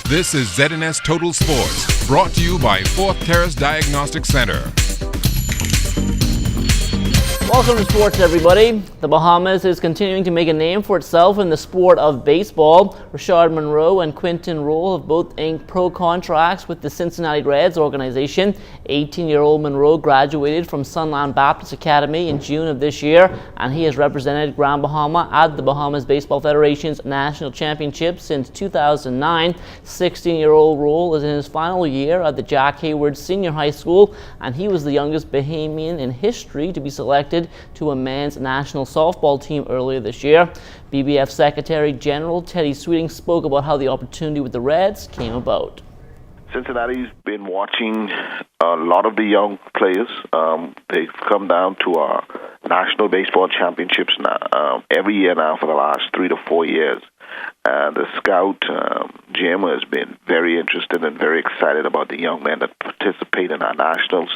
This is ZNS Total Sports, brought to you by Fourth Terrace Diagnostic Center. Welcome to sports, everybody. The Bahamas is continuing to make a name for itself in the sport of baseball. Rashard Monroe and Quinton Roll have both inked pro contracts with the Cincinnati Reds organization. 18-year-old Monroe graduated from Sunland Baptist Academy in June of this year, and he has represented Grand Bahama at the Bahamas Baseball Federation's National Championship since 2009. 16-year-old Roll is in his final year at the Jack Hayward Senior High School, and he was the youngest Bahamian in history to be selected to a men's national softball team earlier this year. BBF Secretary General Teddy Sweeting spoke about how the opportunity with the Reds came about. Cincinnati's been watching a lot of the young players. They've come down to our national baseball championships now, every year now for the last 3 to 4 years. The scout, Jim, has been very interested and very excited about the young men that participate in our nationals.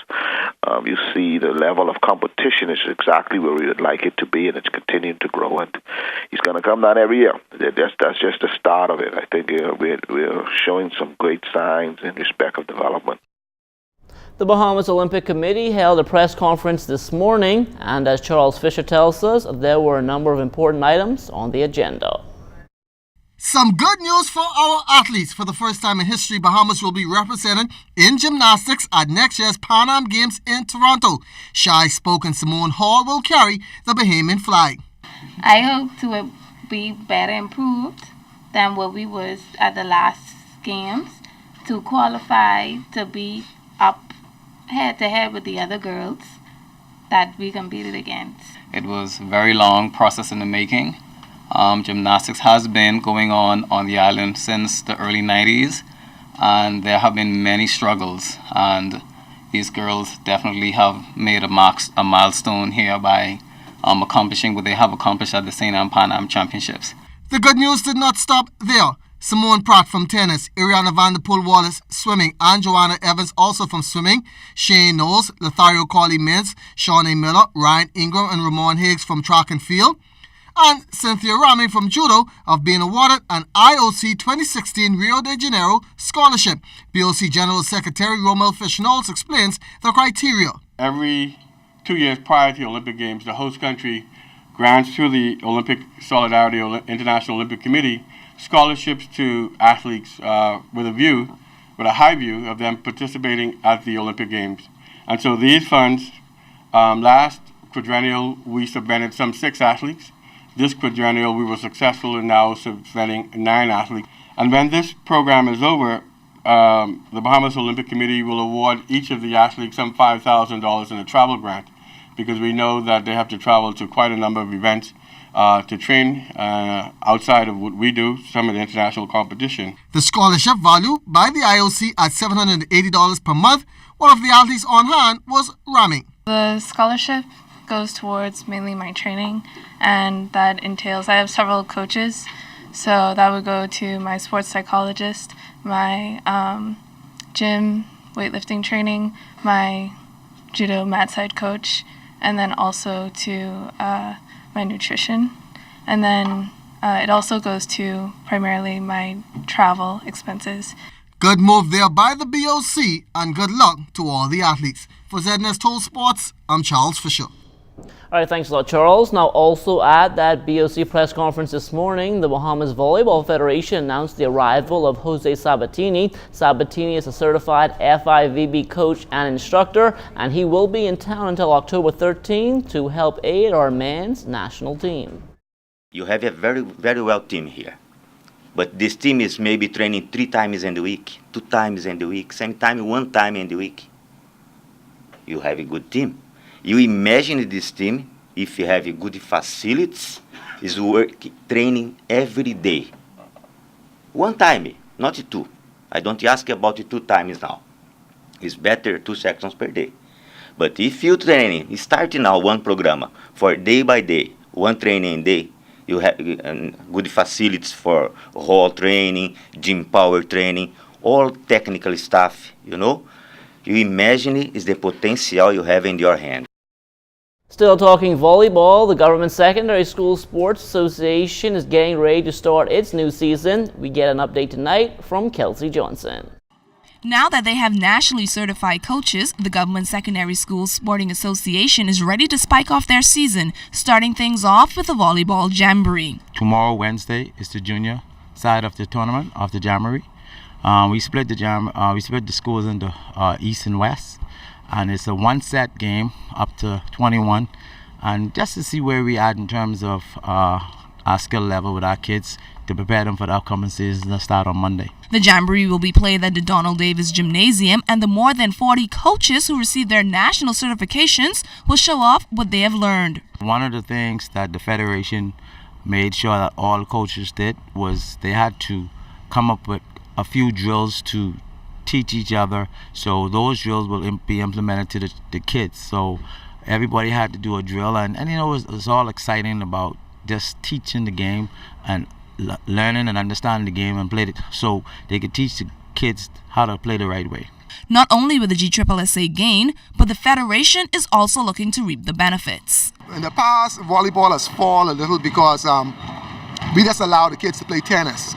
You see the level of competition is exactly where we would like it to be, and it's continuing to grow. And he's going to come down every year. That's just the start of it. I think we're showing some great signs in respect of development. The Bahamas Olympic Committee held a press conference this morning, and as Charles Fisher tells us, there were a number of important items on the agenda. Some good news for our athletes. For the first time in history, Bahamas will be represented in gymnastics at next year's Pan Am Games in Toronto. Shy-spoken Simone Hall will carry the Bahamian flag. I hope to be better improved than what we was at the last games to qualify to be up head-to-head with the other girls that we competed against. It was a very long process in the making. Gymnastics has been going on the island since the early 90s, and there have been many struggles, and these girls definitely have made a milestone here by accomplishing what they have accomplished at the St. Anne Pan Am Championships. The good news did not stop there. Simone Pratt from tennis, Ariana Vanderpool Wallace swimming, and Joanna Evans also from swimming, Shane Knowles, Lothario Corley-Mintz, Shawnee Miller, Ryan Ingram, and Ramon Higgs from track and field, and Cynthia Rahming from judo have been awarded an IOC 2016 Rio de Janeiro scholarship. B.O.C. General Secretary Romel Knowles explains the criteria. Every 2 years prior to the Olympic Games, the host country grants to the Olympic Solidarity International Olympic Committee scholarships to athletes with a high view of them participating at the Olympic Games. And so these funds, last quadrennial, we subvented some 6 athletes. This quadrennial, we were successful in now subventing 9 athletes. And when this program is over, the Bahamas Olympic Committee will award each of the athletes some $5,000 in a travel grant, because we know that they have to travel to quite a number of events to train outside of what we do, some of the international competition. The scholarship, valued by the IOC at $780 per month. One of the athletes on hand was Rahming. The scholarship goes towards mainly my training, and that entails I have several coaches, so that would go to my sports psychologist, my gym weightlifting training, my judo mat side coach, and then also to my nutrition, and then it also goes to primarily my travel expenses. Good move there by the B.O.C. and good luck to all the athletes. For ZNS Total Sports, I'm Charles Fisher. All right, thanks a lot, Charles. Now, also at that B.O.C. press conference this morning, the Bahamas Volleyball Federation announced the arrival of Jose Sabbatini. Sabbatini is a certified FIVB coach and instructor, and he will be in town until October 13th to help aid our men's national team. You have a very, very well team here. But this team is maybe training 3 times in the week, 2 times in the week, sometimes 1 time in the week. You have a good team. You imagine this team, if you have good facilities, is training every day. 1 time, not 2. I don't ask about 2 times now. It's better 2 sessions per day. But if you training, starting now 1 program for day by day, 1 training day, you have good facilities for hall training, gym power training, all technical stuff, you know. You imagine is the potential you have in your hand. Still talking volleyball, the Government Secondary School Sports Association is getting ready to start its new season. We get an update tonight from Kelsie Johnson. Now that they have nationally certified coaches, the Government Secondary School Sporting Association is ready to spike off their season, starting things off with the volleyball jamboree. Tomorrow, Wednesday, is the junior side of the tournament of the jamboree. We split the schools into East and West, and it's a one-set game up to 21, and just to see where we at in terms of our skill level with our kids to prepare them for the upcoming season that start on Monday. The jamboree will be played at the Donald Davis Gymnasium, and the more than 40 coaches who receive their national certifications will show off what they have learned. One of the things that the Federation made sure that all coaches did was they had to come up with a few drills to teach each other, so those drills will be implemented to the kids. So everybody had to do a drill, and you know, it was all exciting about just teaching the game and learning and understanding the game and play it so they could teach the kids how to play the right way. Not only will the GSSA gain, but the Federation is also looking to reap the benefits. In the past, volleyball has fallen a little because we just allow the kids to play tennis.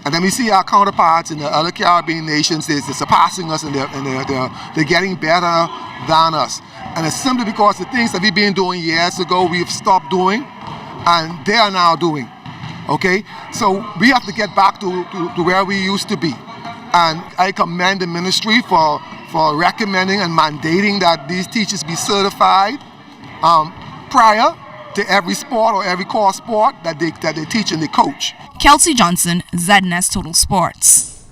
And then we see our counterparts in the other Caribbean nations, they're surpassing us and they're getting better than us. And it's simply because the things that we've been doing years ago, we've stopped doing, and they are now doing. Okay? So we have to get back to where we used to be. And I commend the ministry for recommending and mandating that these teachers be certified prior to every sport or every core sport that they teach and they coach. Kelsie Johnson, ZNS Total Sports.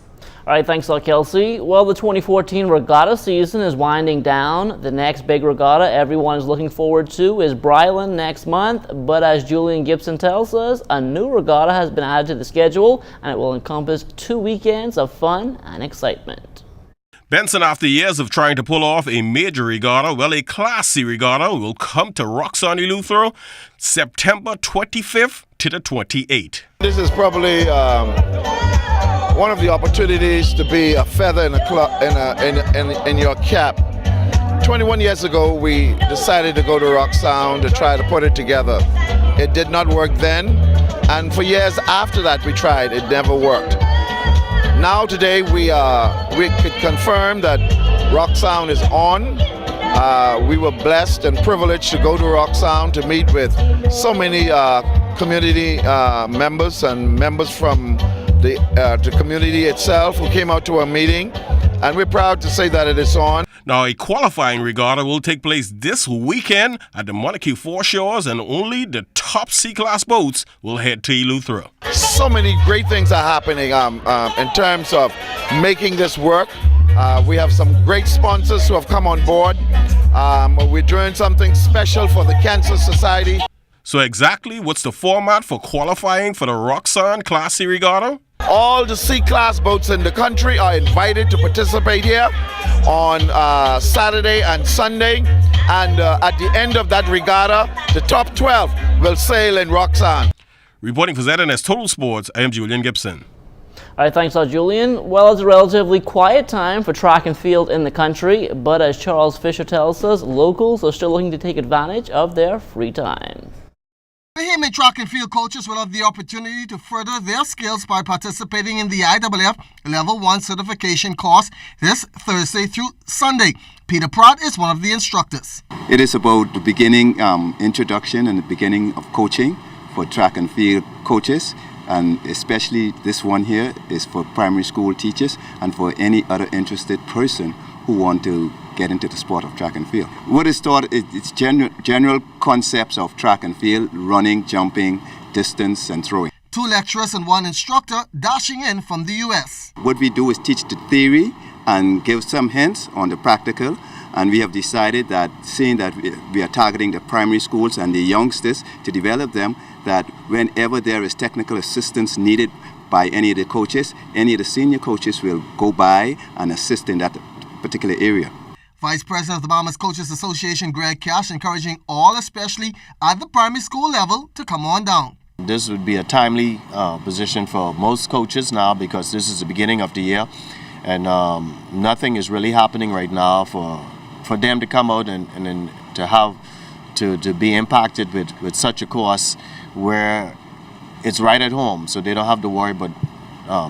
All right, thanks a lot, Kelsie. Well, the 2014 regatta season is winding down. The next big regatta everyone is looking forward to is Bryland next month. But as Julian Gibson tells us, a new regatta has been added to the schedule, and it will encompass 2 weekends of fun and excitement. Benson, after years of trying to pull off a major regatta, well, a Class C regatta will come to Roxanne Eleuthero September 25th to the 28th. This is probably one of the opportunities to be a feather in your cap. 21 years ago, we decided to go to Roxanne to try to put it together. It did not work then, and for years after that we tried. It never worked. Now today we could confirm that Roxanne is on. We were blessed and privileged to go to Roxanne to meet with so many community members and members from the community itself who came out to our meeting, and we're proud to say that it is on. Now, a qualifying regatta will take place this weekend at the Montague Foreshores, and only the top C-class boats will head to Eleuthero. So many great things are happening in terms of making this work. We have some great sponsors who have come on board. We're doing something special for the Cancer Society. So exactly what's the format for qualifying for the Roxanne Class C regatta? All the C-class boats in the country are invited to participate here on Saturday and Sunday. And at the end of that regatta, the top 12 will sail in Roxanne. Reporting for ZNS Total Sports, I am Julian Gibson. All right, thanks a lot, Julian. Well, it's a relatively quiet time for track and field in the country, but as Charles Fisher tells us, locals are still looking to take advantage of their free time. Bahamian track and field coaches will have the opportunity to further their skills by participating in the IAAF Level 1 certification course this Thursday through Sunday. Peter Pratt is one of the instructors. It is about the beginning introduction and the beginning of coaching for track and field coaches, and especially this one here is for primary school teachers and for any other interested person who want to get into the sport of track and field. What is taught is it's general concepts of track and field: running, jumping, distance, and throwing. 2 lecturers and 1 instructor dashing in from the U.S. What we do is teach the theory and give some hints on the practical, and we have decided that, seeing that we are targeting the primary schools and the youngsters to develop them, that whenever there is technical assistance needed by any of the coaches, any of the senior coaches will go by and assist in that particular area. Vice President of the Bahamas Coaches Association, Greg Cash, encouraging all, especially at the primary school level, to come on down. This would be a timely position for most coaches now, because this is the beginning of the year, and nothing is really happening right now for them to come out and to have to be impacted with such a cost where it's right at home, so they don't have to worry about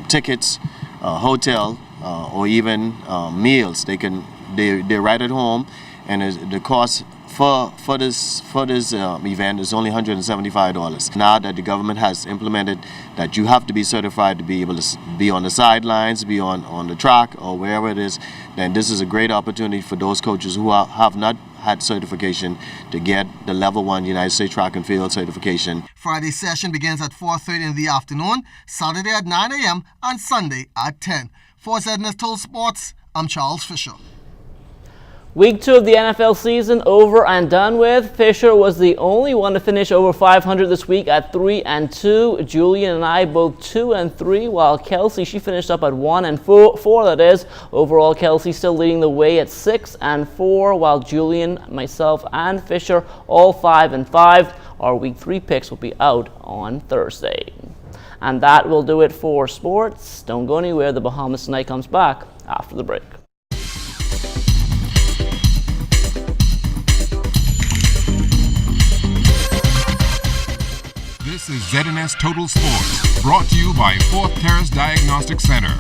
tickets, hotel, or even meals. They're right at home, and the cost for this event is only $175. Now that the government has implemented that you have to be certified to be able to be on the sidelines, be on the track or wherever it is, then this is a great opportunity for those coaches who have not had certification to get the level 1 United States Track and Field certification. Friday's session begins at 4:30 in the afternoon, Saturday at 9 a.m. and Sunday at 10. For Untitled Sports, I'm Charles Fisher. Week 2 of the NFL season over and done with. Fisher was the only one to finish over 500 this week at 3-2. Julian and I both 2-3, while Kelsie, she finished up at 1-4, that is. Overall, Kelsie still leading the way at 6-4, while Julian, myself, and Fisher all 5-5. Our week 3 picks will be out on Thursday. And that will do it for sports. Don't go anywhere. The Bahamas Tonight comes back after the break. This is ZNS Total Sports, brought to you by 4th Terrace Diagnostic Center.